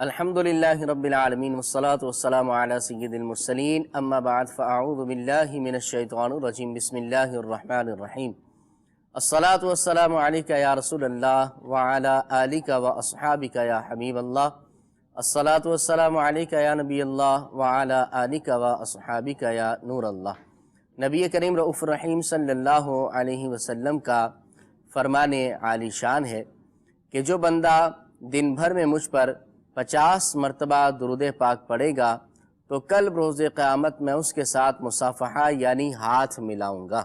الحمدللہ رب العالمین والصلاة والسلام علی سید المرسلین اما بعد فاعوذ باللہ من الشیطان الرجیم بسم اللہ الرحمن الرحیم الصلاة والسلام علیکہ یا رسول اللہ وعلی آلکہ واصحابکہ یا حبیب اللہ الصلاة والسلام علیکہ یا نبی اللہ وعلی آلکہ واصحابکہ یا نور اللہ۔ نبی کریم رؤوف الرحیم صلی اللہ علیہ وسلم کا فرمان عالی شان ہے کہ جو بندہ دن بھر میں مجھ پر 50 مرتبہ درود پاک پڑھے گا تو کل روز قیامت میں اس کے ساتھ مصافحہ یعنی ہاتھ ملاؤں گا۔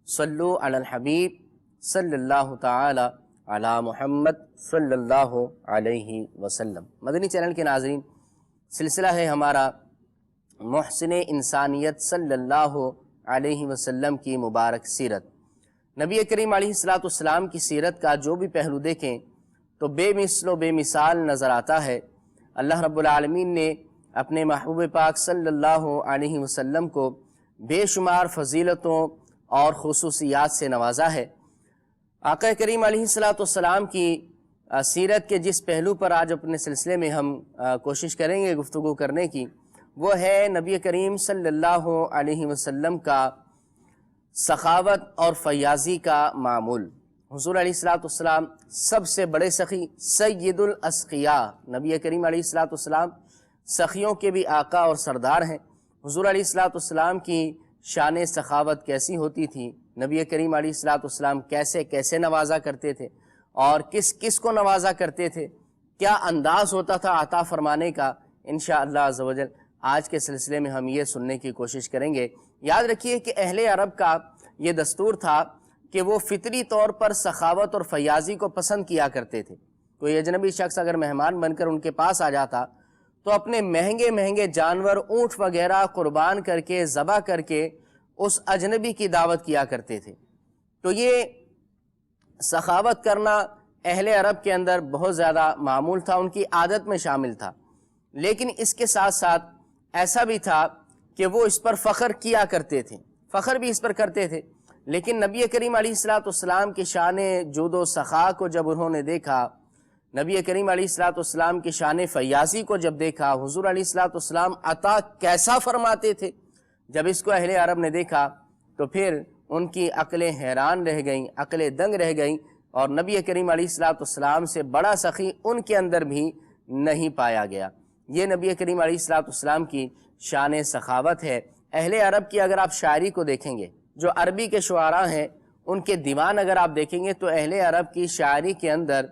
صلو علی الحبیب صلی اللہ تعالی علی محمد صلی اللہ علیہ وسلم۔ مدنی چینل کے ناظرین، سلسلہ ہے ہمارا محسن انسانیت صلی اللہ علیہ وسلم کی مبارک سیرت۔ نبی کریم علیہ السلام کی سیرت کا جو بھی پہلو دیکھیں تو بے مثل و بے مثال نظر آتا ہے۔ اللہ رب العالمین نے اپنے محبوب پاک صلی اللہ علیہ وسلم کو بے شمار فضیلتوں اور خصوصیات سے نوازا ہے۔ آقا کریم علیہ السلام کی سیرت کے جس پہلو پر آج اپنے سلسلے میں ہم کوشش کریں گے گفتگو کرنے کی، وہ ہے نبی کریم صلی اللہ علیہ وسلم کا سخاوت اور فیاضی کا معمول۔ حضور علیہ السلام سب سے بڑے سخی، سید الاسقیاء، نبی کریم علیہ السلام سخیوں کے بھی آقا اور سردار ہیں۔ حضور علیہ السلام کی شان سخاوت کیسی ہوتی تھی، نبی کریم علیہ السلام کیسے کیسے نوازا کرتے تھے اور کس کس کو نوازا کرتے تھے، کیا انداز ہوتا تھا عطا فرمانے کا، انشاءاللہ عز و جل آج کے سلسلے میں ہم یہ سننے کی کوشش کریں گے۔ یاد رکھیے کہ اہل عرب کا یہ دستور تھا کہ وہ فطری طور پر سخاوت اور فیاضی کو پسند کیا کرتے تھے۔ کوئی اجنبی شخص اگر مہمان بن کر ان کے پاس آ جاتا تو اپنے مہنگے مہنگے جانور، اونٹ وغیرہ قربان کر کے، ذبح کر کے اس اجنبی کی دعوت کیا کرتے تھے۔ تو یہ سخاوت کرنا اہل عرب کے اندر بہت زیادہ معمول تھا، ان کی عادت میں شامل تھا۔ لیکن اس کے ساتھ ساتھ ایسا بھی تھا کہ وہ اس پر فخر کیا کرتے تھے، فخر بھی اس پر کرتے تھے۔ لیکن نبی کریم علیہ السلام کی شان جود و سخا کو جب انہوں نے دیکھا، نبی کریم علیہ السلام کی شان فیاضی کو جب دیکھا، حضور علیہ السلام عطا کیسا فرماتے تھے، جب اس کو اہل عرب نے دیکھا تو پھر ان کی عقلیں حیران رہ گئیں، عقلیں دنگ رہ گئیں، اور نبی کریم علیہ السلام سے بڑا سخی ان کے اندر بھی نہیں پایا گیا۔ یہ نبی کریم علیہ السلام کی شان سخاوت ہے۔ اہل عرب کی اگر آپ شاعری کو دیکھیں گے، جو عربی کے شعراء ہیں ان کے دیوان اگر آپ دیکھیں گے تو اہل عرب کی شاعری کے اندر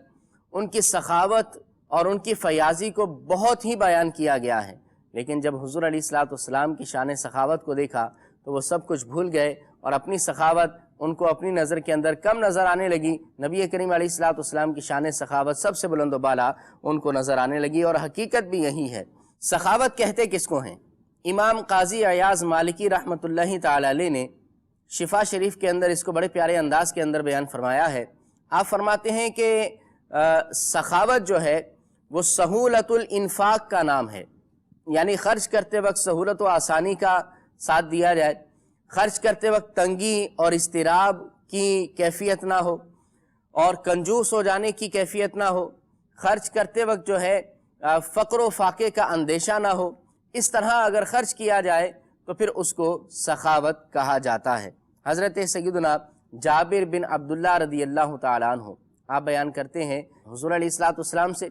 ان کی سخاوت اور ان کی فیاضی کو بہت ہی بیان کیا گیا ہے۔ لیکن جب حضور علیہ السلام کی شان سخاوت کو دیکھا تو وہ سب کچھ بھول گئے اور اپنی سخاوت ان کو اپنی نظر کے اندر کم نظر آنے لگی۔ نبی کریم علیہ السلام کی شان سخاوت سب سے بلند و بالا ان کو نظر آنے لگی، اور حقیقت بھی یہی ہے۔ سخاوت کہتے کس کو ہیں؟ امام قاضی عیاض مالکی رحمۃ اللہ تعالی علیہ نے شفا شریف کے اندر اس کو بڑے پیارے انداز کے اندر بیان فرمایا ہے۔ آپ فرماتے ہیں کہ سخاوت جو ہے وہ سہولت الانفاق کا نام ہے، یعنی خرچ کرتے وقت سہولت و آسانی کا ساتھ دیا جائے، خرچ کرتے وقت تنگی اور اضطراب کی کیفیت نہ ہو اور کنجوس ہو جانے کی کیفیت نہ ہو، خرچ کرتے وقت جو ہے فقر و فاقے کا اندیشہ نہ ہو۔ اس طرح اگر خرچ کیا جائے تو پھر اس کو سخاوت کہا جاتا ہے۔ حضرت سیدنا جابر بن عبداللہ رضی اللہ تعالیٰ عنہ آپ بیان کرتے ہیں، حضور علیہ السلام سے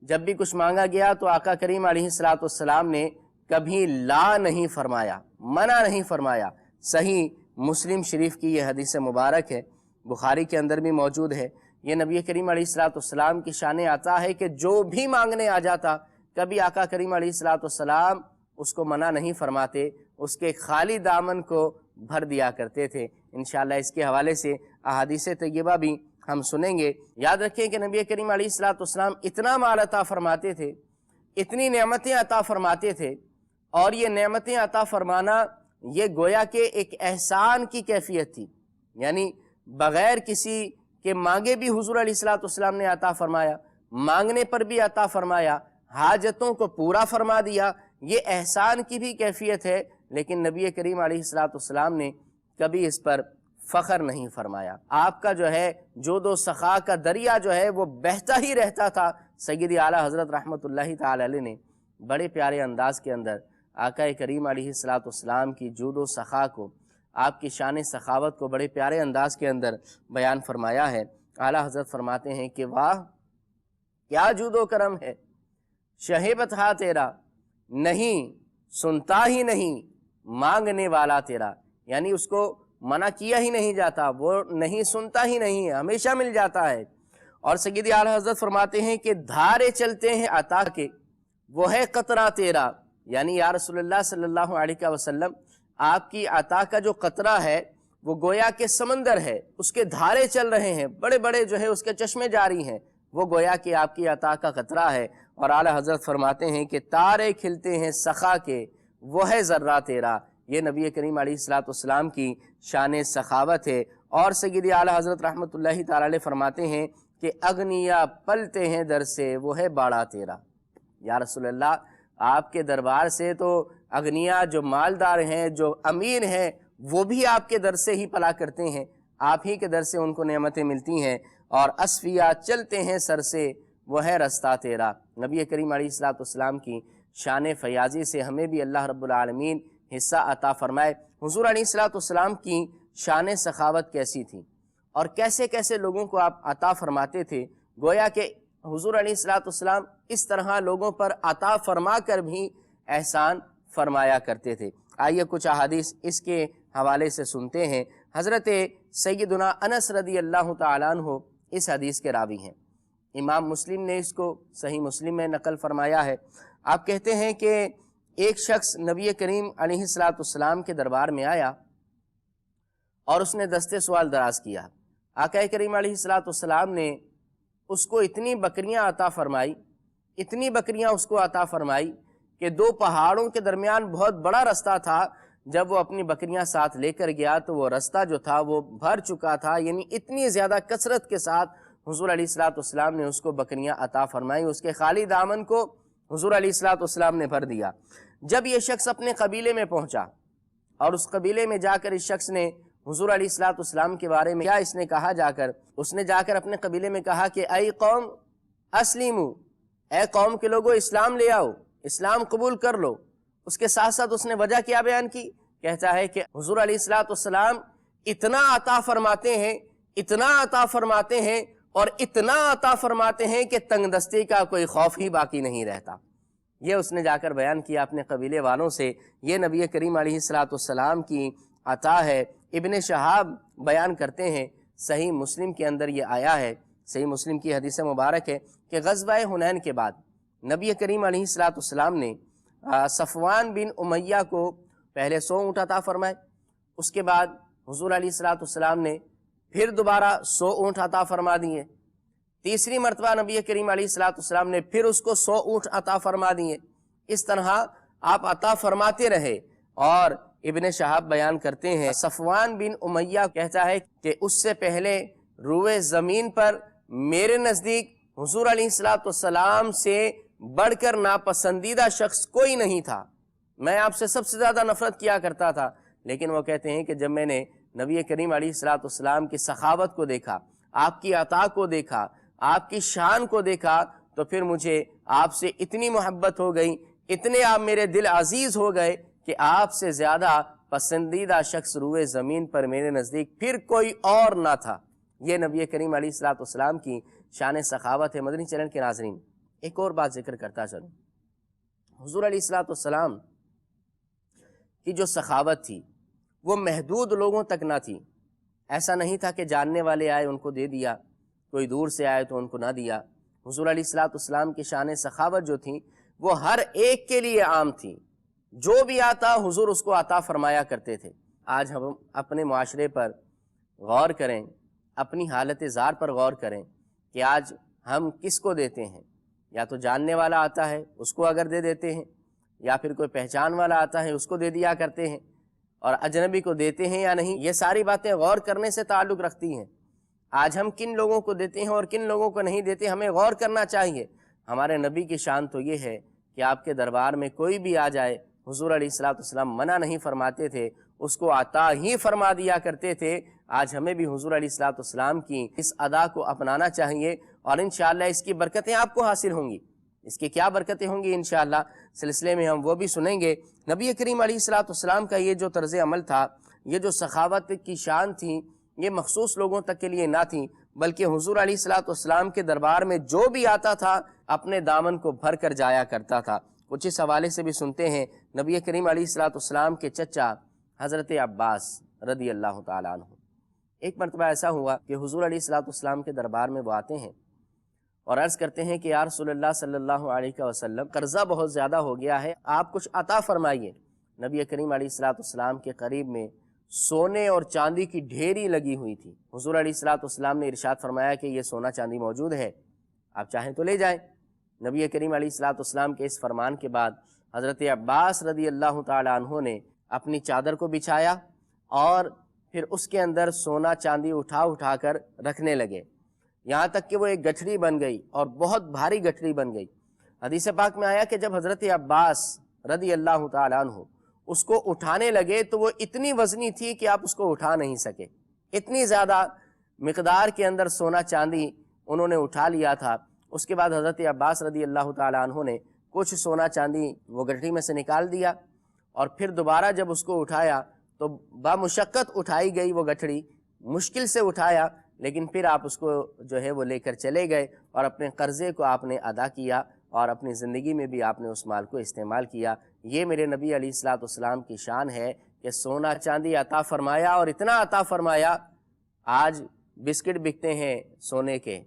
جب بھی کچھ مانگا گیا تو آقا کریم علیہ السلام نے کبھی لا نہیں فرمایا، منع نہیں فرمایا۔ صحیح مسلم شریف کی یہ حدیث مبارک ہے، بخاری کے اندر بھی موجود ہے۔ یہ نبی کریم علیہ السلام کی شان عطا ہے کہ جو بھی مانگنے آ جاتا کبھی آقا کریم علیہ السلام اس کو منع نہیں فرماتے، اس کے خالی دامن کو بھر دیا کرتے تھے۔ انشاءاللہ اس کے حوالے سے احادیث طیبہ بھی ہم سنیں گے۔ یاد رکھیں کہ نبی کریم علیہ السلام اتنا مال عطا فرماتے تھے، اتنی نعمتیں عطا فرماتے تھے، اور یہ نعمتیں عطا فرمانا یہ گویا کہ ایک احسان کی کیفیت تھی، یعنی بغیر کسی کے مانگے بھی حضور علیہ السلام نے عطا فرمایا، مانگنے پر بھی عطا فرمایا، حاجتوں کو پورا فرما دیا۔ یہ احسان کی بھی کیفیت ہے، لیکن نبی کریم علیہ السلام نے کبھی اس پر فخر نہیں فرمایا۔ آپ کا جو ہے جود و سخا کا دریا جو ہے وہ بہتا ہی رہتا تھا، سیدی اعلیٰ حضرت رحمۃ اللہ تعالی علیہ نے بڑے پیارے انداز کے اندر آقا کریم علیہ الصلوۃ والسلام کی جود و سخا کو، آپ کی شان سخاوت کو بڑے پیارے انداز کے اندر بیان فرمایا ہے۔ اعلیٰ حضرت فرماتے ہیں کہ واہ کیا جود و کرم ہے، شہیبت ہا تیرا، نہیں سنتا ہی نہیں مانگنے والا تیرا، یعنی اس کو منع کیا ہی نہیں جاتا، وہ نہیں سنتا ہی نہیں ہے، ہمیشہ مل جاتا ہے۔ اور سیدی اعلیٰ حضرت فرماتے ہیں کہ دھارے چلتے ہیں عطا کے، وہ ہے قطرہ تیرا، یعنی یا رسول اللہ صلی اللہ علیہ وسلم آپ کی عطا کا جو قطرہ ہے وہ گویا کہ سمندر ہے، اس کے دھارے چل رہے ہیں، بڑے بڑے جو ہے اس کے چشمے جاری ہیں، وہ گویا کہ آپ کی عطا کا قطرہ ہے۔ اور اعلیٰ حضرت فرماتے ہیں کہ تارے کھلتے ہیں سخا کے، وہ ہے ذرہ تیرا، یہ نبی کریم علیہ الصلوۃ والسلام کی شان سخاوت ہے۔ اور سیدی اعلیٰ حضرت رحمۃ اللہ تعالی علیہ فرماتے ہیں کہ اغنیا پلتے ہیں در سے، وہ ہے باڑا تیرا، یا رسول اللہ آپ کے دربار سے تو اغنیا جو مالدار ہیں، جو امیر ہیں، وہ بھی آپ کے در سے ہی پلا کرتے ہیں، آپ ہی کے در سے ان کو نعمتیں ملتی ہیں۔ اور اصفیا چلتے ہیں سر سے، وہ ہے رستہ تیرا، نبی کریم علیہ الصلوۃ والسلام کی شان فیاضی سے ہمیں بھی اللہ رب العالمین حصہ عطا فرمائے۔ حضور علیہ الصلوۃ والسلام کی شان سخاوت کیسی تھی اور کیسے کیسے لوگوں کو آپ عطا فرماتے تھے، گویا کہ حضور علیہ الصلوۃ والسلام اس طرح لوگوں پر عطا فرما کر بھی احسان فرمایا کرتے تھے۔ آئیے کچھ احادیث اس کے حوالے سے سنتے ہیں۔ حضرت سیدنا انس رضی اللہ تعالیٰ عنہ اس حدیث کے راوی ہیں، امام مسلم نے اس کو صحیح مسلم میں نقل فرمایا ہے۔ آپ کہتے ہیں کہ ایک شخص نبی کریم علیہ الصلوۃ والسلام کے دربار میں آیا اور اس نے دستے سوال دراز کیا۔ آقا کریم علیہ الصلوۃ والسلام نے اس کو اتنی بکریاں عطا فرمائی، اتنی بکریاں اس کو عطا فرمائی کہ دو پہاڑوں کے درمیان بہت بڑا رستہ تھا، جب وہ اپنی بکریاں ساتھ لے کر گیا تو وہ رستہ جو تھا وہ بھر چکا تھا، یعنی اتنی زیادہ کثرت کے ساتھ حضور علیہ الصلوۃ والسلام نے اس کو بکریاں عطا فرمائی، اس کے خالی دامن کو حضور علیہ الصلوۃ والسلام نے بھر دیا۔ جب یہ شخص اپنے قبیلے میں پہنچا اور اس قبیلے میں جا کر اس شخص نے حضور علیہ الصلوۃ والسلام کے بارے میں کیا اس نے کہا، اس نے جا کر اپنے قبیلے میں کہا کہ اے قوم اسلموا، اے قوم کے لوگوں اسلام لے آؤ، اسلام قبول کر لو۔ اس کے ساتھ ساتھ اس نے وجہ کیا بیان کی، کہتا ہے کہ حضور علیہ الصلوۃ والسلام اتنا عطا فرماتے ہیں، اتنا عطا فرماتے ہیں اور اتنا عطا فرماتے ہیں کہ تنگ دستی کا کوئی خوف ہی باقی نہیں رہتا۔ یہ اس نے جا کر بیان کیا اپنے قبیلے والوں سے، یہ نبی کریم علیہ الصلوۃ والسلام کی عطا ہے۔ ابن شہاب بیان کرتے ہیں، صحیح مسلم کے اندر یہ آیا ہے، صحیح مسلم کی حدیث مبارک ہے کہ غزوہ حنین کے بعد نبی کریم علیہ الصلوۃ والسلام نے صفوان بن امیہ کو پہلے 100 اونٹ عطا فرمائے، اس کے بعد حضور علیہ الصلوۃ والسلام نے پھر دوبارہ 100 اونٹ عطا فرما دیے، تیسری مرتبہ نبی کریم علیہ الصلوۃ والسلام نے پھر اس کو 100 اونٹ عطا فرما دیے۔ اس طرح آپ عطا فرماتے رہے۔ اور ابن شہاب بیان کرتے ہیں، صفوان بن امیہ کہتا ہے کہ اس سے پہلے روئے زمین پر میرے نزدیک حضور علیہ الصلوۃ والسلام سے بڑھ کر ناپسندیدہ شخص کوئی نہیں تھا، میں آپ سے سب سے زیادہ نفرت کیا کرتا تھا، لیکن وہ کہتے ہیں کہ جب میں نے نبی کریم علیہ الصلوۃ والسلام کی سخاوت کو دیکھا، آپ کی عطا کو دیکھا، آپ کی شان کو دیکھا، تو پھر مجھے آپ سے اتنی محبت ہو گئی، اتنے آپ میرے دل عزیز ہو گئے کہ آپ سے زیادہ پسندیدہ شخص روئے زمین پر میرے نزدیک پھر کوئی اور نہ تھا۔ یہ نبی کریم علیہ الصلوۃ والسلام کی شان سخاوت ہے۔ مدنی چینل کے ناظرین، ایک اور بات ذکر کرتا چلوں، حضور علیہ الصلوۃ والسلام کی جو سخاوت تھی وہ محدود لوگوں تک نہ تھی، ایسا نہیں تھا کہ جاننے والے آئے ان کو دے دیا، کوئی دور سے آئے تو ان کو نہ دیا۔ حضور علیہ الصلوۃ والسلام کی شان سخاوت جو تھی وہ ہر ایک کے لیے عام تھی، جو بھی آتا حضور اس کو عطا فرمایا کرتے تھے۔ آج ہم اپنے معاشرے پر غور کریں، اپنی حالت زار پر غور کریں کہ آج ہم کس کو دیتے ہیں، یا تو جاننے والا آتا ہے اس کو اگر دے دیتے ہیں، یا پھر کوئی پہچان والا آتا ہے اس کو دے دیا کرتے ہیں، اور اجنبی کو دیتے ہیں یا نہیں، یہ ساری باتیں غور کرنے سے تعلق رکھتی ہیں۔ آج ہم کن لوگوں کو دیتے ہیں اور کن لوگوں کو نہیں دیتے، ہمیں غور کرنا چاہیے۔ ہمارے نبی کی شان تو یہ ہے کہ آپ کے دربار میں کوئی بھی آ جائے، حضور علیہ الصلوۃ والسلام منع نہیں فرماتے تھے، اس کو عطا ہی فرما دیا کرتے تھے۔ آج ہمیں بھی حضور علیہ الصلوۃ والسلام کی اس ادا کو اپنانا چاہیے اور انشاءاللہ اس کی برکتیں آپ کو حاصل ہوں گی۔ اس کی کیا برکتیں ہوں گی انشاءاللہ سلسلے میں ہم وہ بھی سنیں گے۔ نبی کریم علیہ الصلوۃ والسلام کا یہ جو طرز عمل تھا، یہ جو سخاوت کی شان تھی، یہ مخصوص لوگوں تک کے لیے نہ تھی، بلکہ حضور علیہ الصلوۃ والسلام کے دربار میں جو بھی آتا تھا اپنے دامن کو بھر کر جایا کرتا تھا۔ کچھ اس حوالے سے بھی سنتے ہیں۔ نبی کریم علیہ الصلوۃ والسلام کے چچا حضرت عباس رضی اللہ تعالیٰ عنہ، ایک مرتبہ ایسا ہوا کہ حضور علیہ الصلوۃ والسلام کے دربار میں وہ آتے ہیں اور عرض کرتے ہیں کہ یا رسول اللہ صلی اللہ علیہ وسلم، قرضہ بہت زیادہ ہو گیا ہے، آپ کچھ عطا فرمائیے۔ نبی کریم علیہ الصلوۃ والسلام کے قریب میں سونے اور چاندی کی ڈھیری لگی ہوئی تھی۔ حضور علیہ الصلوۃ والسلام نے ارشاد فرمایا کہ یہ سونا چاندی موجود ہے، آپ چاہیں تو لے جائیں۔ نبی کریم علیہ الصلوۃ والسلام کے اس فرمان کے بعد حضرت عباس رضی اللہ تعالیٰ عنہ نے اپنی چادر کو بچھایا اور پھر اس کے اندر سونا چاندی اٹھا کر رکھنے لگے، یہاں تک کہ وہ ایک گٹھڑی بن گئی اور بہت بھاری گٹھڑی بن گئی۔ حدیث پاک میں آیا کہ جب حضرت عباس رضی اللہ تعالیٰ عنہ اس کو اٹھانے لگے تو وہ اتنی وزنی تھی کہ آپ اس کو اٹھا نہیں سکے، اتنی زیادہ مقدار کے اندر سونا چاندی انہوں نے اٹھا لیا تھا۔ اس کے بعد حضرت عباس رضی اللہ تعالیٰ عنہ نے کچھ سونا چاندی وہ گٹھڑی میں سے نکال دیا اور پھر دوبارہ جب اس کو اٹھایا تو بامشقت اٹھائی گئی وہ گٹھڑی، مشکل سے اٹھایا، لیکن پھر آپ اس کو جو ہے وہ لے کر چلے گئے اور اپنے قرضے کو آپ نے ادا کیا اور اپنی زندگی میں بھی آپ نے اس مال کو استعمال کیا۔ یہ میرے نبی علیہ الصلوۃ والسلام کی شان ہے کہ سونا چاندی عطا فرمایا، اور اتنا عطا فرمایا، آج بسکٹ بکتے ہیں سونے کے،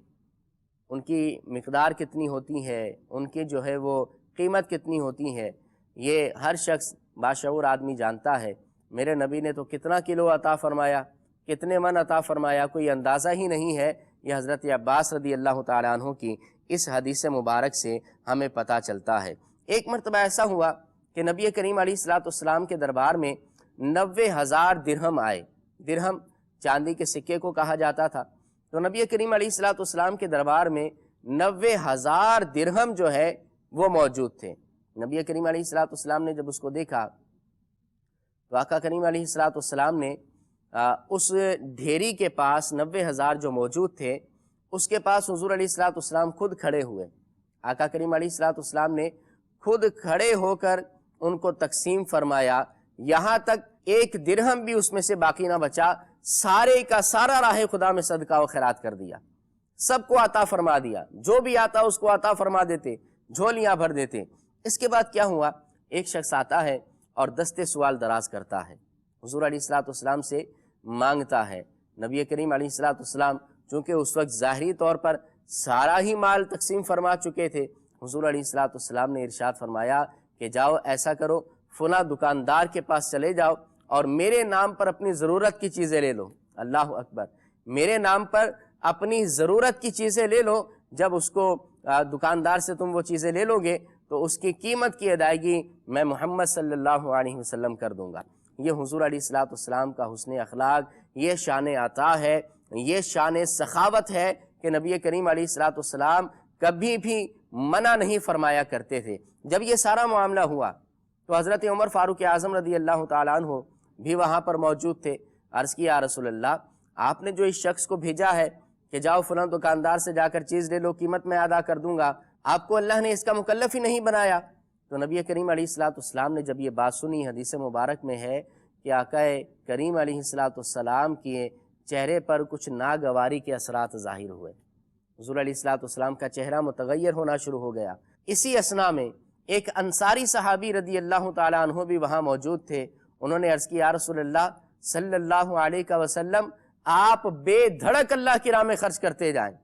ان کی مقدار کتنی ہوتی ہے، ان کی جو ہے وہ قیمت کتنی ہوتی ہے، یہ ہر شخص باشعور آدمی جانتا ہے۔ میرے نبی نے تو کتنا کلو عطا فرمایا، کتنے من عطا فرمایا، کوئی اندازہ ہی نہیں ہے۔ یہ حضرت عباس رضی اللہ تعالیٰ عنہ کی اس حدیث مبارک سے ہمیں پتہ چلتا ہے۔ ایک مرتبہ ایسا ہوا کہ نبی کریم علیہ الصلوۃ والسلام کے دربار میں 90,000 درہم آئے۔ درہم چاندی کے سکے کو کہا جاتا تھا، تو نبی کریم علیہ الصلوۃ والسلام کے دربار میں 90,000 درہم جو ہے وہ موجود تھے۔ نبی کریم علیہ الصلوۃ والسلام نے جب اس کو دیکھا تو آقا کریم علیہ الصلوۃ والسلام نے اس ڈھیری کے پاس 90,000 جو موجود تھے، اس کے پاس حضور علیہ الصلوۃ والسلام خود کھڑے ہوئے۔ آقا کریم علیہ الصلوۃ والسلام نے خود کھڑے ہو کر ان کو تقسیم فرمایا، یہاں تک ایک درہم بھی اس میں سے باقی نہ بچا، سارے کا سارا راہ خدا میں صدقہ و خیرات کر دیا، سب کو عطا فرما دیا، جو بھی آتا اس کو عطا فرما دیتے، جھولیاں بھر دیتے۔ اس کے بعد کیا ہوا، ایک شخص آتا ہے اور دستے سوال دراز کرتا ہے، حضور علیہ الصلوۃ والسلام سے مانگتا ہے۔ نبی کریم علیہ الصلوۃ والسلام چونکہ اس وقت ظاہری طور پر سارا ہی مال تقسیم فرما چکے تھے، حضور علیہ الصلوۃ والسلام نے ارشاد فرمایا کہ جاؤ ایسا کرو، فلاں دکاندار کے پاس چلے جاؤ اور میرے نام پر اپنی ضرورت کی چیزیں لے لو۔ اللہ اکبر، میرے نام پر اپنی ضرورت کی چیزیں لے لو۔ جب اس کو دکاندار سے تم وہ چیزیں لے لو گے تو اس کی قیمت کی ادائیگی میں محمد صلی اللہ علیہ وسلم کر دوں گا۔ یہ حضور علیہ الصلوۃ والسلام کا حسن اخلاق، یہ شان عطا ہے، یہ شان سخاوت ہے کہ نبی کریم علیہ الصلوۃ والسلام کبھی بھی منع نہیں فرمایا کرتے تھے۔ جب یہ سارا معاملہ ہوا تو حضرت عمر فاروق اعظم رضی اللہ تعالیٰ عنہ بھی وہاں پر موجود تھے۔ عرض کیا، یا رسول اللہ، آپ نے جو اس شخص کو بھیجا ہے کہ جاؤ فلاں دکاندار سے جا کر چیز لے لو، قیمت میں ادا کر دوں گا، آپ کو اللہ نے اس کا مکلف ہی نہیں بنایا۔ تو نبی کریم علیہ الصلوۃ والسلام نے جب یہ بات سنی، حدیث مبارک میں ہے کہ آقا کریم علیہ الصلوۃ والسلام کے چہرے پر کچھ ناگواری کے اثرات ظاہر ہوئے، حضور علیہ الصلوۃ والسلام کا چہرہ متغیر ہونا شروع ہو گیا۔ اسی اثنا میں ایک انصاری صحابی رضی اللہ تعالیٰ عنہ بھی وہاں موجود تھے۔ انہوں نے عرض کیا، یا رسول اللہ صلی اللہ علیہ وسلم، آپ بے دھڑک اللہ کی راہ میں خرچ کرتے جائیں،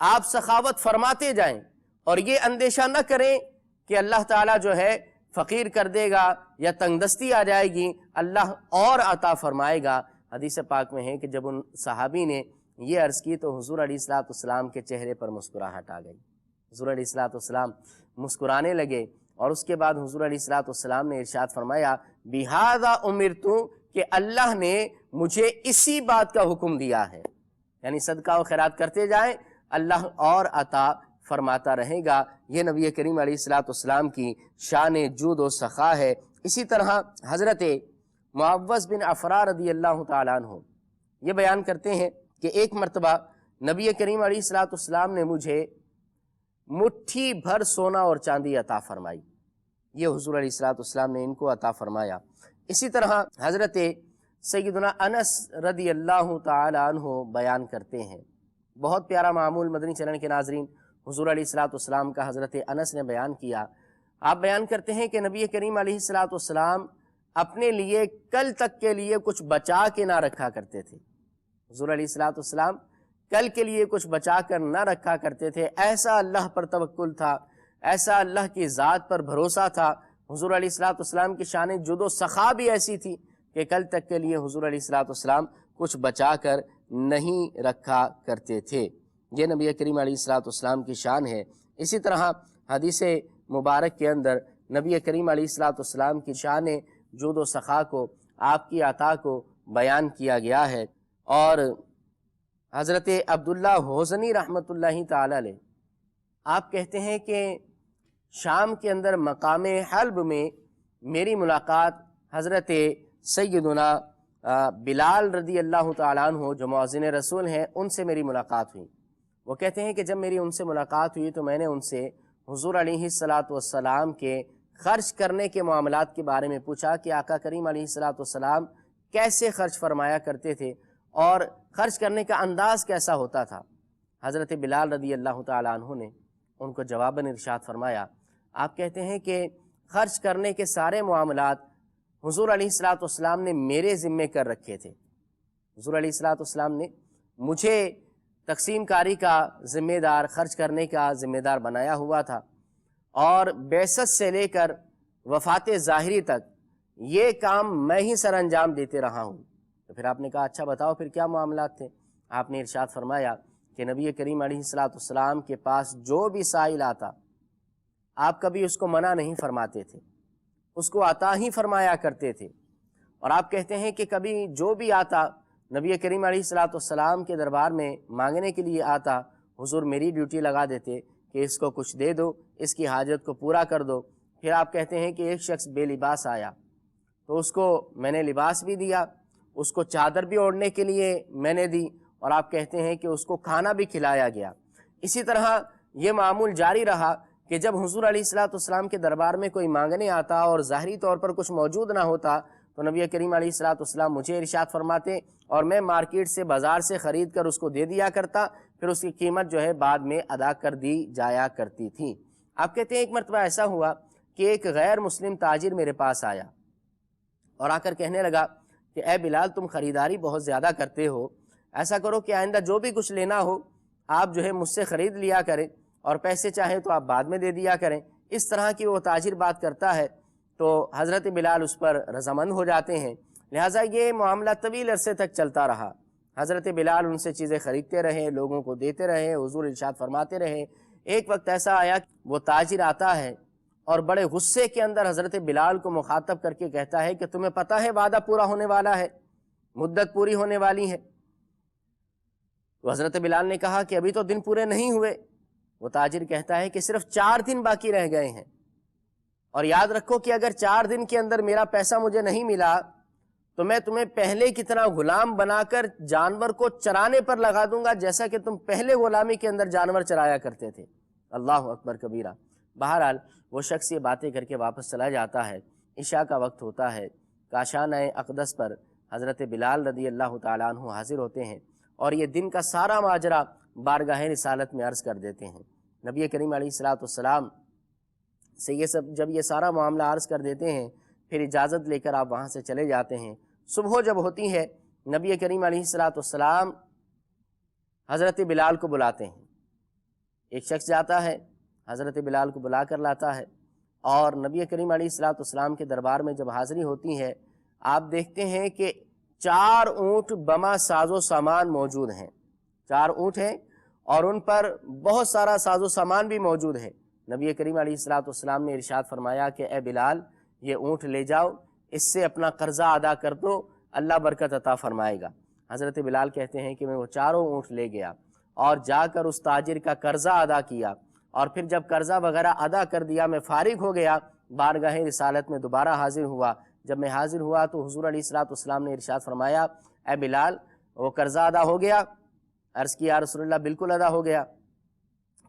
آپ سخاوت فرماتے جائیں اور یہ اندیشہ نہ کریں کہ اللہ تعالیٰ جو ہے فقیر کر دے گا یا تنگ دستی آ جائے گی، اللہ اور عطا فرمائے گا۔ حدیث پاک میں ہے کہ جب ان صحابی نے یہ عرض کی تو حضور علیہ الصلوۃ والسلام کے چہرے پر مسکراہٹ آ گئی، حضور علیہ الصلوۃ والسلام مسکرانے لگے، اور اس کے بعد حضور علیہ الصلوۃ والسلام نے ارشاد فرمایا، بِهَذَا أُمِرْتُ، کہ اللہ نے مجھے اسی بات کا حکم دیا ہے، یعنی صدقہ و خیرات کرتے جائیں، اللہ اور عطا فرماتا رہے گا۔ یہ نبی کریم علیہ الصلوۃ والسلام کی شان جود و سخا ہے۔ اسی طرح حضرت معوذ بن عفراء رضی اللہ تعالیٰ عنہ یہ بیان کرتے ہیں کہ ایک مرتبہ نبی کریم علیہ الصلوۃ والسلام نے مجھے مٹھی بھر سونا اور چاندی عطا فرمائی۔ یہ حضور علیہ الصلوۃ والسلام نے ان کو عطا فرمایا۔ اسی طرح حضرت سیدنا انس رضی اللہ تعالی عنہ بیان کرتے ہیں، بہت پیارا معمول مدنی چینل کے ناظرین، حضور علیہ الصلوۃ والسلام کا حضرت انس نے بیان کیا۔ آپ بیان کرتے ہیں کہ نبی کریم علیہ الصلوۃ والسلام اپنے لیے کل تک کے لیے کچھ بچا کے نہ رکھا کرتے تھے۔ حضور علیہ الصلوۃ والسلام کل کے لیے کچھ بچا کر نہ رکھا کرتے تھے، ایسا اللہ پر توکل تھا، ایسا اللہ کی ذات پر بھروسہ تھا۔ حضور علیہ الصلوۃ والسلام کی شان جود و سخا بھی ایسی تھی کہ کل تک کے لیے حضور علیہ الصلوۃ والسلام کچھ بچا کر نہیں رکھا کرتے تھے۔ یہ نبی کریم علیہ الصلوۃ والسلام کی شان ہے۔ اسی طرح حدیث مبارک کے اندر نبی کریم علیہ الصلوۃ والسلام کی شان جود و سخا کو، آپ کی عطا کو بیان کیا گیا ہے۔ اور حضرت عبداللہ حوزنی رحمۃ اللہ تعالی علیہ آپ کہتے ہیں کہ شام کے اندر مقام حلب میں میری ملاقات حضرت سیدنا بلال رضی اللہ تعالیٰ عنہ جو مؤذن رسول ہیں ان سے میری ملاقات ہوئی۔ وہ کہتے ہیں کہ جب میری ان سے ملاقات ہوئی تو میں نے ان سے حضور علیہ الصلوۃ والسلام کے خرچ کرنے کے معاملات کے بارے میں پوچھا کہ آقا کریم علیہ الصلوۃ والسلام کیسے خرچ فرمایا کرتے تھے اور خرچ کرنے کا انداز کیسا ہوتا تھا۔ حضرت بلال رضی اللہ تعالیٰ عنہ نے ان کو جواباً ارشاد فرمایا، آپ کہتے ہیں کہ خرچ کرنے کے سارے معاملات حضور علیہ الصلوۃ والسلام نے میرے ذمے کر رکھے تھے۔ حضور علیہ الصلوۃ والسلام نے مجھے تقسیم کاری کا ذمہ دار، خرچ کرنے کا ذمہ دار بنایا ہوا تھا، اور بعثت سے لے کر وفات ظاہری تک یہ کام میں ہی سر انجام دیتے رہا ہوں۔ تو پھر آپ نے کہا اچھا بتاؤ پھر کیا معاملات تھے؟ آپ نے ارشاد فرمایا کہ نبی کریم علیہ الصلوۃ والسلام کے پاس جو بھی سائل آتا آپ کبھی اس کو منع نہیں فرماتے تھے، اس کو عطا ہی فرمایا کرتے تھے۔ اور آپ کہتے ہیں کہ کبھی جو بھی آتا نبی کریم علیہ الصلوۃ والسلام کے دربار میں مانگنے کے لیے آتا، حضور میری ڈیوٹی لگا دیتے کہ اس کو کچھ دے دو، اس کی حاجت کو پورا کر دو۔ پھر آپ کہتے ہیں کہ ایک شخص بے لباس آیا تو اس کو میں نے لباس بھی دیا، اس کو چادر بھی اوڑھنے کے لیے میں نے دی، اور آپ کہتے ہیں کہ اس کو کھانا بھی کھلایا گیا۔ اسی طرح یہ معمول جاری رہا کہ جب حضور علیہ الصلوۃ والسلام کے دربار میں کوئی مانگنے آتا اور ظاہری طور پر کچھ موجود نہ ہوتا تو نبی کریم علیہ الصلوۃ والسلام مجھے ارشاد فرماتے اور میں مارکیٹ سے بازار سے خرید کر اس کو دے دیا کرتا، پھر اس کی قیمت جو ہے بعد میں ادا کر دی جایا کرتی تھی۔ آپ کہتے ہیں ایک مرتبہ ایسا ہوا کہ ایک غیر مسلم تاجر میرے پاس آیا اور آ کر کہنے لگا کہ اے بلال تم خریداری بہت زیادہ کرتے ہو، ایسا کرو کہ آئندہ جو بھی کچھ لینا ہو آپ جو ہے مجھ سے خرید لیا کریں اور پیسے چاہیں تو آپ بعد میں دے دیا کریں۔ اس طرح کی وہ تاجر بات کرتا ہے تو حضرت بلال اس پر رضامند ہو جاتے ہیں، لہٰذا یہ معاملہ طویل عرصے تک چلتا رہا۔ حضرت بلال ان سے چیزیں خریدتے رہے، لوگوں کو دیتے رہے، حضور ارشاد فرماتے رہے۔ ایک وقت ایسا آیا کہ وہ تاجر آتا ہے اور بڑے غصے کے اندر حضرت بلال کو مخاطب کر کے کہتا ہے کہ تمہیں پتہ ہے وعدہ پورا ہونے والا ہے، مدت پوری ہونے والی ہے۔ تو حضرت بلال نے کہا کہ ابھی تو دن پورے نہیں ہوئے۔ وہ تاجر کہتا ہے کہ صرف 4 دن باقی رہ گئے ہیں، اور یاد رکھو کہ اگر 4 دن کے اندر میرا پیسہ مجھے نہیں ملا تو میں تمہیں پہلے کی طرح غلام بنا کر جانور کو چرانے پر لگا دوں گا جیسا کہ تم پہلے غلامی کے اندر جانور چرایا کرتے تھے۔ اللہ اکبر کبیرہ۔ بہرحال وہ شخص یہ باتیں کر کے واپس چلا جاتا ہے۔ عشاء کا وقت ہوتا ہے، کاشانہ اقدس پر حضرت بلال رضی اللہ تعالیٰ عنہ حاضر ہوتے ہیں اور یہ دن کا سارا ماجرا بارگاہ رسالت میں عرض کر دیتے ہیں۔ نبی کریم علیہ الصلوۃ والسلام سے جب یہ سارا معاملہ عرض کر دیتے ہیں پھر اجازت لے کر آپ وہاں سے چلے جاتے ہیں۔ صبح جب ہوتی ہے نبی کریم علیہ الصلوۃ والسلام حضرت بلال کو بلاتے ہیں۔ ایک شخص جاتا ہے حضرت بلال کو بلا کر لاتا ہے، اور نبی کریم علیہ الصلوۃ والسلام کے دربار میں جب حاضری ہوتی ہے آپ دیکھتے ہیں کہ 4 اونٹ بما ساز و سامان موجود ہیں۔ 4 اونٹ ہیں اور ان پر بہت سارا ساز و سامان بھی موجود ہے۔ نبی کریم علیہ الصلوۃ والسلام نے ارشاد فرمایا کہ اے بلال یہ اونٹ لے جاؤ، اس سے اپنا قرضہ ادا کر دو، اللہ برکت عطا فرمائے گا۔ حضرت بلال کہتے ہیں کہ میں وہ 4 اونٹ لے گیا اور جا کر اس تاجر کا قرضہ ادا کیا، اور پھر جب قرضہ وغیرہ ادا کر دیا میں فارغ ہو گیا، بارگاہ رسالت میں دوبارہ حاضر ہوا۔ جب میں حاضر ہوا تو حضور علیہ الصلوۃ والسلام نے ارشاد فرمایا اے بلال وہ قرضہ ادا ہو گیا؟ عرض کیا رسول اللہ بالکل ادا ہو گیا۔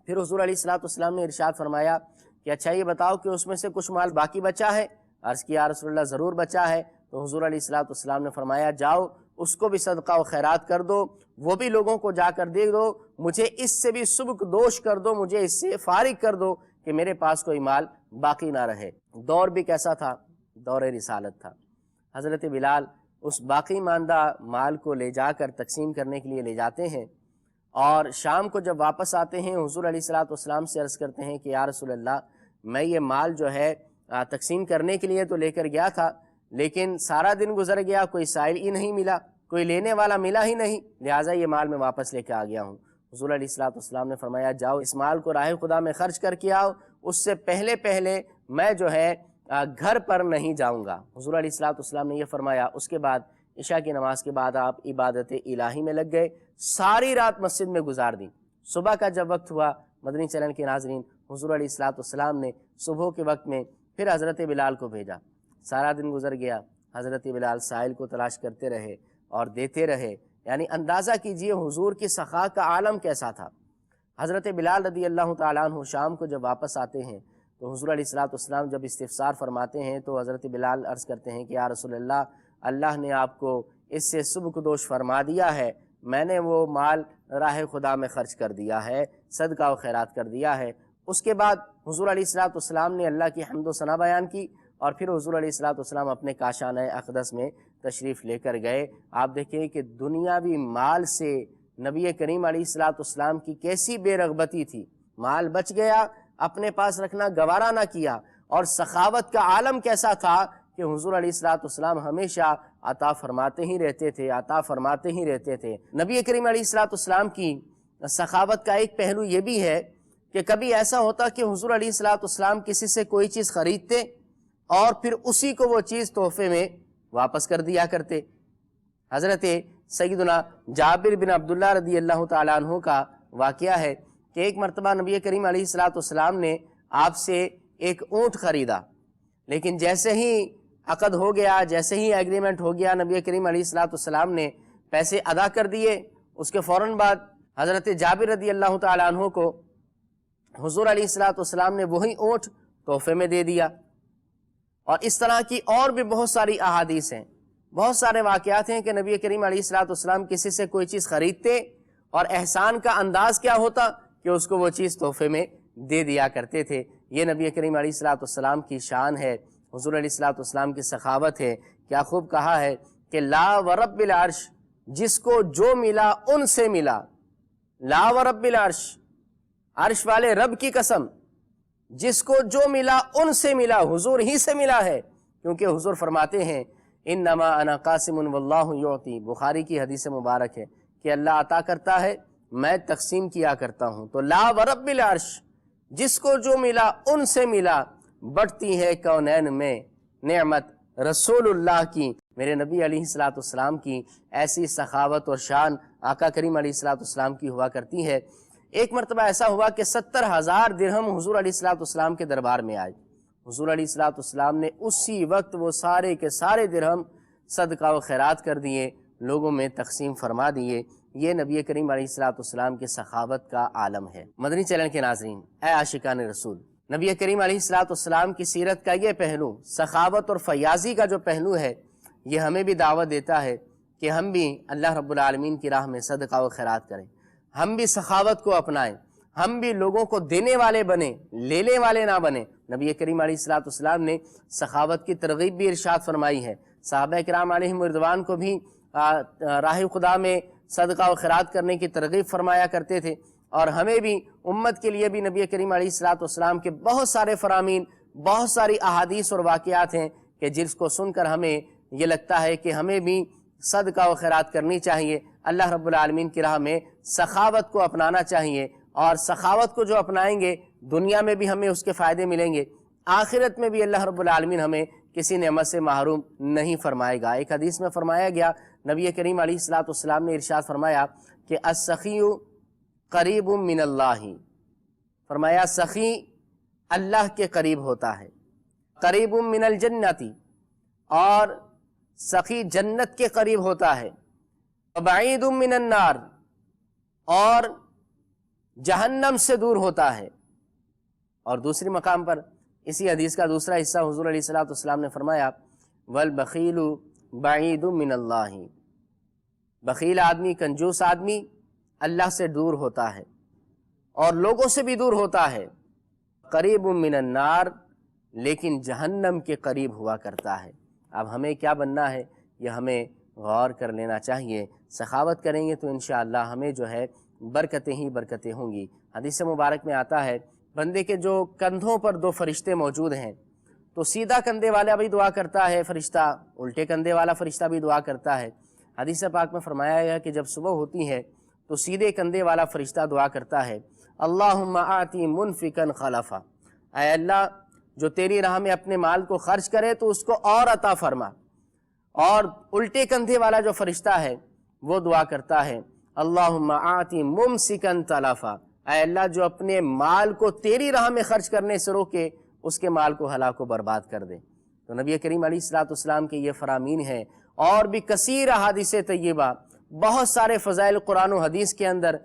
پھر حضور علیہ الصلوۃ والسلام نے ارشاد فرمایا کہ اچھا یہ بتاؤ کہ اس میں سے کچھ مال باقی بچا ہے؟ عرض کیا رسول اللہ ضرور بچا ہے۔ تو حضور علیہ الصلوۃ والسلام نے فرمایا جاؤ اس کو بھی صدقہ و خیرات کر دو، وہ بھی لوگوں کو جا کر دے دو، مجھے اس سے بھی سبک دوش کر دو، مجھے اس سے فارغ کر دو کہ میرے پاس کوئی مال باقی نہ رہے۔ دور بھی کیسا تھا؟ دور رسالت تھا۔ حضرت بلال اس باقی ماندہ مال کو لے جا کر تقسیم کرنے کے لیے لے جاتے ہیں، اور شام کو جب واپس آتے ہیں حضور علیہ الصلوۃ والسلام سے عرض کرتے ہیں کہ یا رسول اللہ میں یہ مال جو ہے تقسیم کرنے کے لیے تو لے کر گیا تھا، لیکن سارا دن گزر گیا، کوئی سائل ہی نہیں ملا، کوئی لینے والا ملا ہی نہیں، لہٰذا یہ مال میں واپس لے کے آ گیا ہوں۔ حضور علیہ الصلوۃ والسلام نے فرمایا جاؤ اس مال کو راہ خدا میں خرچ کر کے آؤ، اس سے پہلے میں جو ہے گھر پر نہیں جاؤں گا۔ حضور علیہ الصلوۃ والسلام نے یہ فرمایا۔ اس کے بعد عشاء کی نماز کے بعد آپ عبادت الہی میں لگ گئے، ساری رات مسجد میں گزار دی۔ صبح کا جب وقت ہوا مدنی چینل کے ناظرین، حضور علیہ الصلوۃ والسلام نے صبح کے وقت میں پھر حضرت بلال کو بھیجا۔ سارا دن گزر گیا، حضرت بلال سائل کو تلاش کرتے رہے اور دیتے رہے، یعنی اندازہ کیجئے حضور کی سخا کا عالم کیسا تھا۔ حضرت بلال رضی اللہ تعالیٰ عنہ شام کو جب واپس آتے ہیں تو حضور علیہ الصلوۃ والسلام جب استفسار فرماتے ہیں تو حضرت بلال عرض کرتے ہیں کہ یا رسول اللہ، اللہ نے آپ کو اس سے سبکدوش فرما دیا ہے، میں نے وہ مال راہ خدا میں خرچ کر دیا ہے، صدقہ و خیرات کر دیا ہے۔ اس کے بعد حضور علیہ الصلوۃ والسلام نے اللہ کی حمد و ثنا بیان کی، اور پھر حضور علیہ الصلوۃ والسلام اپنے کاشانہ اقدس میں تشریف لے کر گئے۔ آپ دیکھیں کہ دنیاوی مال سے نبی کریم علیہ الصلوۃ والسلام کی کیسی بے رغبتی تھی، مال بچ گیا اپنے پاس رکھنا گوارا نہ کیا، اور سخاوت کا عالم کیسا تھا کہ حضور علیہ الصلوۃ والسلام ہمیشہ عطا فرماتے ہی رہتے تھے، عطا فرماتے ہی رہتے تھے۔ نبی کریم علیہ الصلوۃ والسلام کی سخاوت کا ایک پہلو یہ بھی ہے کہ کبھی ایسا ہوتا کہ حضور علیہ الصلوۃ والسلام کسی سے کوئی چیز خریدتے اور پھر اسی کو وہ چیز تحفے میں واپس کر دیا کرتے۔ حضرت سیدنا جابر بن عبداللہ رضی اللہ تعالیٰ عنہ کا واقعہ ہے کہ ایک مرتبہ نبی کریم علیہ الصلوۃ والسلام نے آپ سے ایک اونٹ خریدا، لیکن جیسے ہی عقد ہو گیا، جیسے ہی ایگریمنٹ ہو گیا، نبی کریم علیہ الصلوۃ والسلام نے پیسے ادا کر دیے۔ اس کے فوراً بعد حضرت جابر رضی اللہ تعالیٰ عنہ کو حضور علیہ الصلوۃ والسلام نے وہی اونٹ تحفے میں دے دیا۔ اور اس طرح کی اور بھی بہت ساری احادیث ہیں، بہت سارے واقعات ہیں کہ نبی کریم علیہ الصلوۃ والسلام کسی سے کوئی چیز خریدتے اور احسان کا انداز کیا ہوتا کہ اس کو وہ چیز تحفے میں دے دیا کرتے تھے۔ یہ نبی کریم علیہ الصلوۃ والسلام کی شان ہے، حضور علیہ الصلوۃ والسلام کی سخاوت ہے۔ کیا خوب کہا ہے کہ لا ورب العرش، جس کو جو ملا ان سے ملا، لا ورب العرش، عرش والے رب کی قسم، جس کو جو ملا ان سے ملا، حضور ہی سے ملا ہے، کیونکہ حضور فرماتے ہیں انما انا قاسم واللہ یعطی، بخاری کی حدیث مبارک ہے کہ اللہ عطا کرتا ہے، میں تقسیم کیا کرتا ہوں۔ تو لا ورب العرش، جس کو جو ملا ان سے ملا، بڑھتی ہے کونین میں نعمت رسول اللہ کی، میرے نبی علیہ الصلوۃ والسلام کی ایسی سخاوت اور شان آقا کریم علیہ الصلوۃ والسلام کی ہوا کرتی ہے۔ ایک مرتبہ ایسا ہوا کہ 70,000 درہم حضور علیہ الصلوۃ والسلام کے دربار میں آئے۔ حضور علیہ الصلوۃ والسلام نے اسی وقت وہ سارے کے سارے درہم صدقہ و خیرات کر دیے، لوگوں میں تقسیم فرما دیے۔ یہ نبی کریم علیہ الصلوۃ والسلام کے سخاوت کا عالم ہے۔ مدنی چینل کے ناظرین، اے عاشقان رسول، نبی کریم علیہ الصلوۃ والسلام کی سیرت کا یہ پہلو، سخاوت اور فیاضی کا جو پہلو ہے، یہ ہمیں بھی دعوت دیتا ہے کہ ہم بھی اللہ رب العالمین کی راہ میں صدقہ و خیرات کریں، ہم بھی سخاوت کو اپنائیں، ہم بھی لوگوں کو دینے والے بنیں، لینے والے نہ بنیں۔ نبی کریم علیہ الصلوۃ والسلام نے سخاوت کی ترغیب بھی ارشاد فرمائی ہے۔ صحابہ کرام علیہم رضوان کو بھی راہ خدا میں صدقہ و خیرات کرنے کی ترغیب فرمایا کرتے تھے، اور ہمیں بھی، امت کے لیے بھی نبی کریم علیہ الصلوۃ والسلام کے بہت سارے فرامین، بہت ساری احادیث اور واقعات ہیں کہ جس کو سن کر ہمیں یہ لگتا ہے کہ ہمیں بھی صدقہ و خیرات کرنی چاہیے، اللہ رب العالمین کی راہ میں سخاوت کو اپنانا چاہیے، اور سخاوت کو جو اپنائیں گے دنیا میں بھی ہمیں اس کے فائدے ملیں گے، آخرت میں بھی اللہ رب العالمین ہمیں کسی نعمت سے محروم نہیں فرمائے گا۔ ایک حدیث میں فرمایا گیا، نبی کریم علیہ الصلوۃ والسلام نے ارشاد فرمایا کہ السخی قریب من اللہ، فرمایا سخی اللہ کے قریب ہوتا ہے، قریب من الجنتی، اور سخی جنت کے قریب ہوتا ہے، وبعید من النار، اور جہنم سے دور ہوتا ہے۔ اور دوسری مقام پر اسی حدیث کا دوسرا حصہ حضور علیہ الصلوۃ والسلام نے فرمایا والبخیل بعید من اللہ، بخیل آدمی، کنجوس آدمی اللہ سے دور ہوتا ہے اور لوگوں سے بھی دور ہوتا ہے، قریب من النار، لیکن جہنم کے قریب ہوا کرتا ہے۔ اب ہمیں کیا بننا ہے یہ ہمیں غور کر لینا چاہیے۔ سخاوت کریں گے تو انشاءاللہ ہمیں جو ہے برکتیں ہی برکتیں ہوں گی۔ حدیث مبارک میں آتا ہے بندے کے جو کندھوں پر دو فرشتے موجود ہیں، تو سیدھا کندھے والا بھی دعا کرتا ہے فرشتہ، الٹے کندھے والا فرشتہ بھی دعا کرتا ہے۔ حدیث پاک میں فرمایا گیا کہ جب صبح ہوتی ہے تو سیدھے کندھے والا فرشتہ دعا کرتا ہے اللہم آتی منفقا خلفا، اے اللہ جو تیری راہ میں اپنے مال کو خرچ کرے تو اس کو اور عطا فرما۔ اور الٹے کندھے والا جو فرشتہ ہے وہ دعا کرتا ہے اللہم آتی ممسکا تلفا، اے اللہ جو اپنے مال کو تیری راہ میں خرچ کرنے سے روکے اس کے مال کو ہلاک و برباد کر دے۔ تو نبی کریم علیہ الصلوۃ والسلام کے یہ فرامین ہیں، اور بھی کثیر احادیث طیبہ، بہت سارے فضائل قرآن و حدیث کے اندر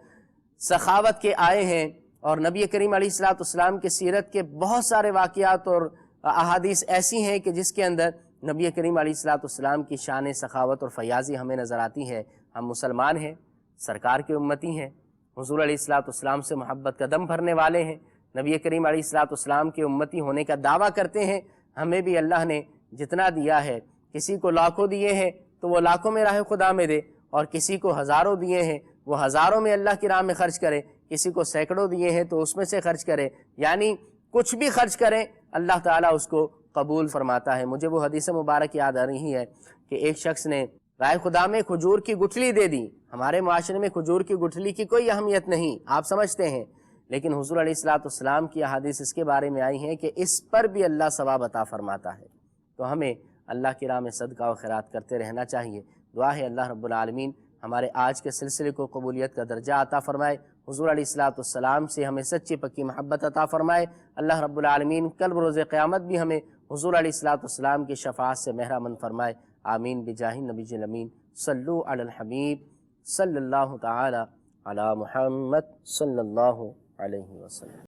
سخاوت کے آئے ہیں، اور نبی کریم علیہ الصلوۃ والسلام کے سیرت کے بہت سارے واقعات اور احادیث ایسی ہیں کہ جس کے اندر نبی کریم علیہ الصلوۃ والسلام کی شان سخاوت اور فیاضی ہمیں نظر آتی ہے۔ ہم مسلمان ہیں، سرکار کے امتی ہیں، حضور علیہ الصلوۃ والسلام سے محبت کا دم بھرنے والے ہیں، نبی کریم علیہ الصلوۃ والسلام کے امتی ہونے کا دعویٰ کرتے ہیں۔ ہمیں بھی اللہ نے جتنا دیا ہے، کسی کو لاکھوں دیے ہیں تو وہ لاکھوں میں راہ خدا میں دے، اور کسی کو ہزاروں دیے ہیں وہ ہزاروں میں اللہ کی راہ میں خرچ کرے، کسی کو سینکڑوں دیے ہیں تو اس میں سے خرچ کرے، یعنی کچھ بھی خرچ کریں اللہ تعالیٰ اس کو قبول فرماتا ہے۔ مجھے وہ حدیث مبارک یاد آ رہی ہے کہ ایک شخص نے رائے خدا میں کھجور کی گٹھلی دے دی۔ ہمارے معاشرے میں کھجور کی گٹھلی کی کوئی اہمیت نہیں، آپ سمجھتے ہیں، لیکن حضور علیہ الصلوۃ والسلام کی احادیث اس کے بارے میں آئی ہیں کہ اس پر بھی اللہ ثواب عطا فرماتا ہے۔ تو ہمیں اللہ کی راہ میں صدقہ و خیرات کرتے رہنا چاہیے۔ دعا ہے اللہ رب العالمین ہمارے آج کے سلسلے کو قبولیت کا درجہ عطا فرمائے، حضور علیہ الصلوۃ والسلام سے ہمیں سچی پکی محبت عطا فرمائے۔ اللہ رب العالمین کل بروز قیامت بھی ہمیں حضور علیہ الصلوۃ والسلام کی شفاعت سے بہرامند فرمائے، آمین بجاہ النبی الامین۔ صلو علی الحبیب صلی اللہ تعالی علی محمد صلی اللہ علیہ وسلم۔